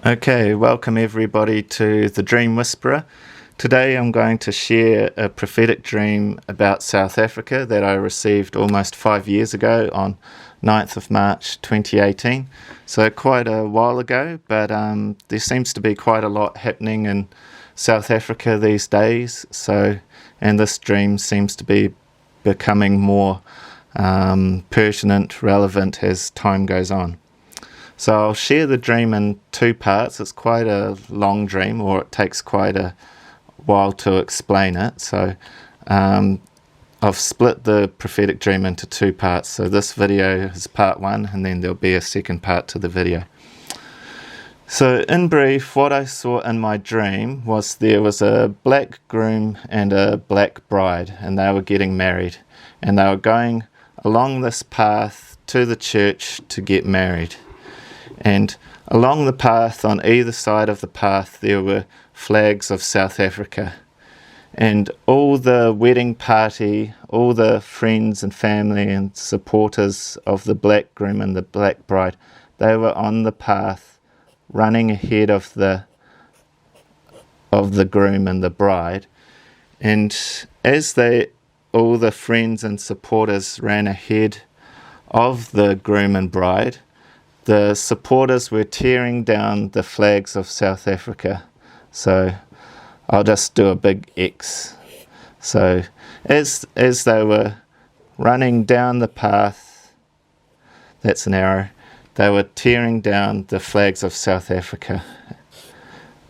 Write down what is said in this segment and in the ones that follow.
Okay, welcome everybody to The Dream Whisperer. Today I'm going to share a prophetic dream about South Africa that I received almost 5 years ago on 9th of March 2018. So quite a while ago, but there seems to be quite a lot happening in South Africa these days. And this dream seems to be becoming more pertinent, relevant as time goes on. So I'll share the dream in two parts. It's quite a long dream, or it takes quite a while to explain it. So I've split the prophetic dream into two parts. So this video is part one, and then there'll be a second part to the video. So in brief, what I saw in my dream was there was a black groom and a black bride, and they were getting married. And they were going along this path to the church to get married. And along the path, on either side of the path, there were flags of South Africa. And all the wedding party, all the friends and family and supporters of the black groom and the black bride, they were on the path running ahead of the groom and the bride. And as all the friends and supporters ran ahead of the groom and bride, the supporters were tearing down the flags of South Africa. So I'll just do a big X. So as they were running down the path, that's an arrow, they were tearing down the flags of South Africa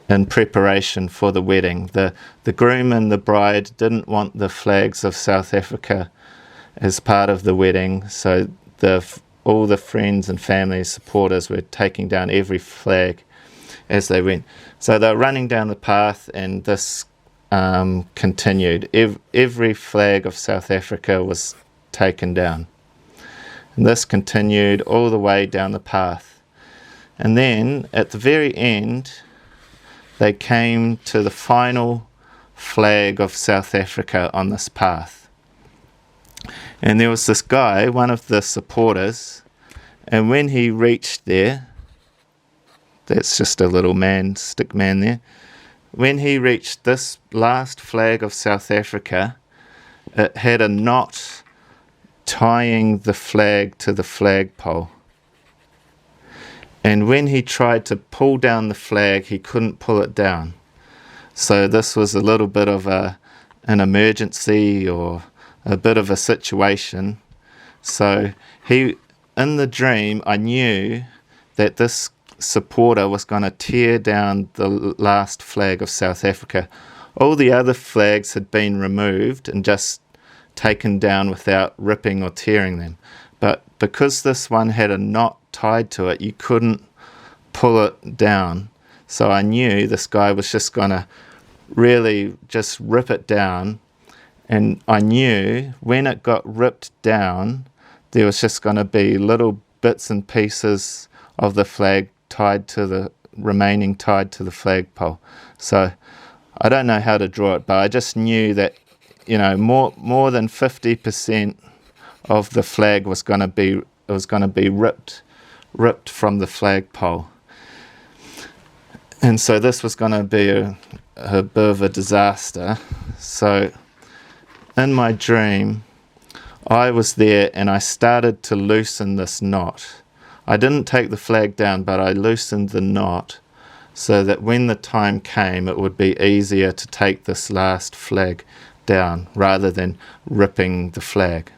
in preparation for the wedding. The groom and the bride didn't want the flags of South Africa as part of the wedding, so all the friends and family supporters were taking down every flag as they went. So they were running down the path, and this continued. Every flag of South Africa was taken down. And this continued all the way down the path. And then at the very end, they came to the final flag of South Africa on this path. And there was this guy, one of the supporters, and when he reached there, that's just a little man, stick man there, when he reached this last flag of South Africa, it had a knot tying the flag to the flagpole. And when he tried to pull down the flag, he couldn't pull it down. So this was a little bit of an emergency, or a bit of a situation. So in the dream, I knew that this supporter was going to tear down the last flag of South Africa. All the other flags had been removed and just taken down without ripping or tearing them. But because this one had a knot tied to it, you couldn't pull it down. So I knew this guy was just going to really just rip it down. And I knew when it got ripped down, there was just going to be little bits and pieces of the flag remaining tied to the flagpole. So I don't know how to draw it, but I just knew that, more than 50% of the flag was going to be ripped from the flagpole. And so this was going to be a bit of a disaster. So in my dream, I was there and I started to loosen this knot. I didn't take the flag down, but I loosened the knot so that when the time came, it would be easier to take this last flag down rather than ripping the flag.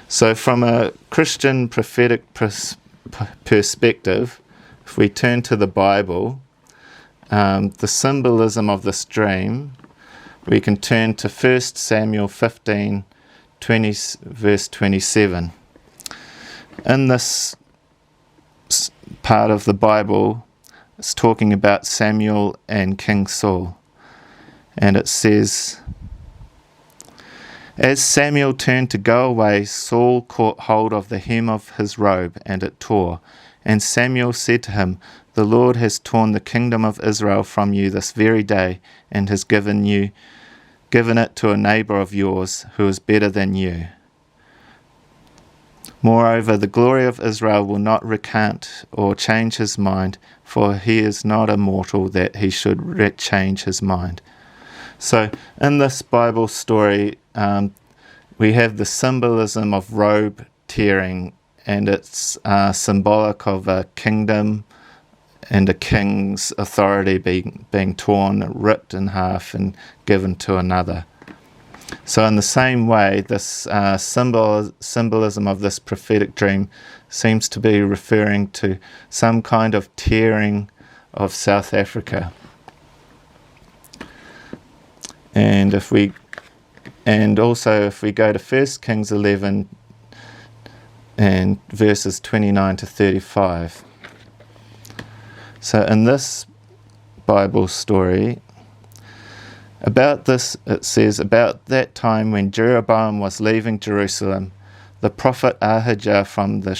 So from a Christian prophetic perspective, if we turn to the Bible, the symbolism of this dream, we can turn to 1 Samuel 15, verse 27. In this part of the Bible, it's talking about Samuel and King Saul. And it says, "As Samuel turned to go away, Saul caught hold of the hem of his robe, and it tore. And Samuel said to him, 'The Lord has torn the kingdom of Israel from you this very day, and has given it to a neighbor of yours who is better than you.'" Moreover, the glory of Israel will not recant or change his mind, for he is not a mortal that he should change his mind. So in this Bible story, we have the symbolism of robe tearing, and it's symbolic of a kingdom and a king's authority being torn, ripped in half, and given to another. So in the same way, this symbolism of this prophetic dream seems to be referring to some kind of tearing of South Africa. And also if we go to 1 Kings 11 and verses 29 to 35. So in this Bible story, about this, it says, about that time when Jeroboam was leaving Jerusalem, the prophet Ahijah the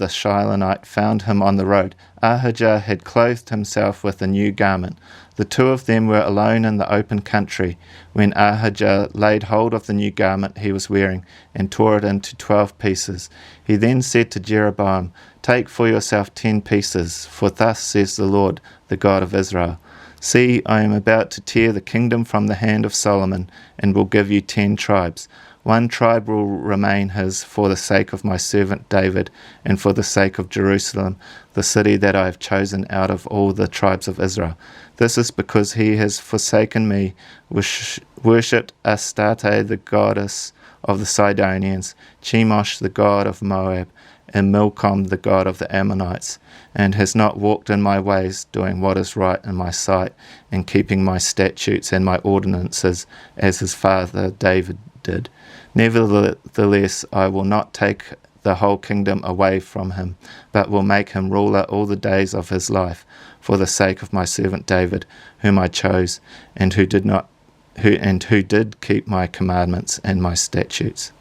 Shilonite found him on the road. Ahijah had clothed himself with a new garment. The two of them were alone in the open country. When Ahijah laid hold of the new garment he was wearing and tore it into 12 pieces, he then said to Jeroboam, "Take for yourself 10 pieces, for thus says the Lord, the God of Israel. See, I am about to tear the kingdom from the hand of Solomon, and will give you 10 tribes. 1 tribe will remain his for the sake of my servant David, and for the sake of Jerusalem, the city that I have chosen out of all the tribes of Israel. This is because he has forsaken me, worshipped Astarte, the goddess of the Sidonians, Chemosh, the god of Moab, and Milcom, the god of the Ammonites, and has not walked in my ways, doing what is right in my sight, and keeping my statutes and my ordinances, as his father David did. Nevertheless, I will not take the whole kingdom away from him, but will make him ruler all the days of his life, for the sake of my servant David, whom I chose, and who did keep my commandments and my statutes.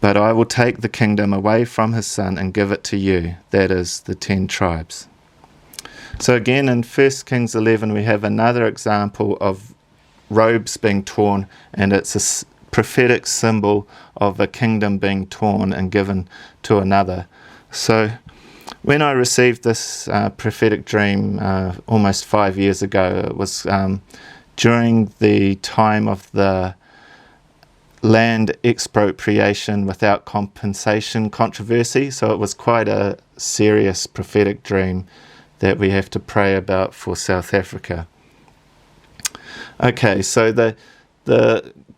But I will take the kingdom away from his son and give it to you, that is, the 10 tribes." So again, in 1 Kings 11, we have another example of robes being torn, and it's a prophetic symbol of a kingdom being torn and given to another. So when I received this prophetic dream almost 5 years ago, it was during the time of the land expropriation without compensation controversy. So it was quite a serious prophetic dream that we have to pray about for South Africa. Okay, so the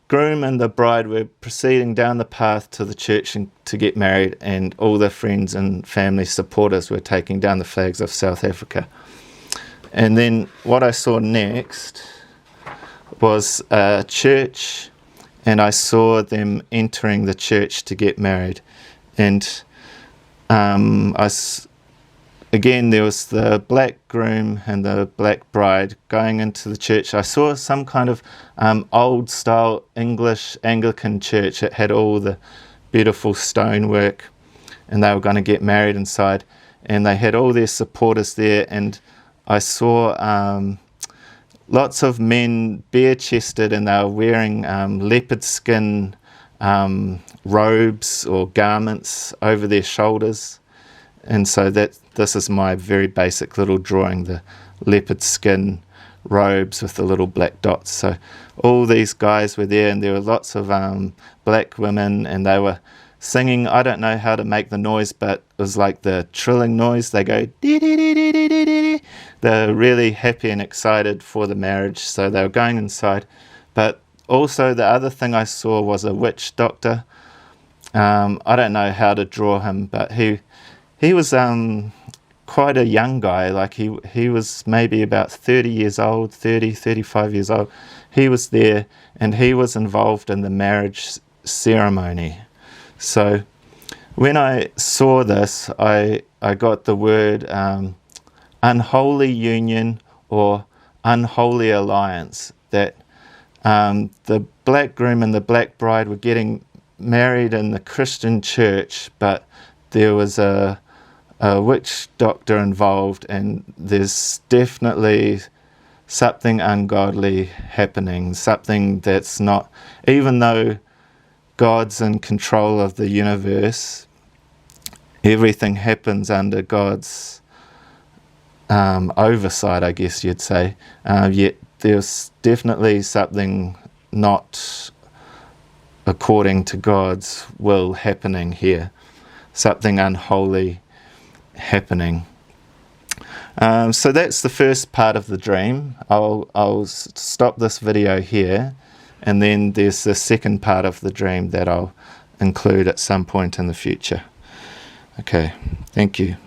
groom and the bride were proceeding down the path to the church to get married, and all their friends and family supporters were taking down the flags of South Africa. And then what I saw next was a church, and I saw them entering the church to get married. And again, there was the black groom and the black bride going into the church. I saw some kind of old-style English Anglican church. It had all the beautiful stonework, and they were going to get married inside. And they had all their supporters there, and I saw lots of men bare-chested, and they were wearing leopard skin robes or garments over their shoulders. And so this is my very basic little drawing, the leopard skin robes with the little black dots. So all these guys were there, and there were lots of black women, and they were singing. I don't know how to make the noise, but it was like the trilling noise. They go dee dee dee dee dee dee dee. They're really happy and excited for the marriage, so they were going inside. But also the other thing I saw was a witch doctor. I don't know how to draw him, but he was quite a young guy. Like he was maybe about 30 years old, 35 years old. He was there, and he was involved in the marriage ceremony. So when I saw this, I got the word unholy union or unholy alliance, that the black groom and the black bride were getting married in the Christian church, but there was a witch doctor involved, and there's definitely something ungodly happening, something that's not, even though God's in control of the universe, everything happens under God's oversight, I guess you'd say, yet there's definitely something not according to God's will happening here, something unholy happening. So that's the first part of the dream. I'll stop this video here, and then there's the second part of the dream that I'll include at some point in the future. Okay, thank you.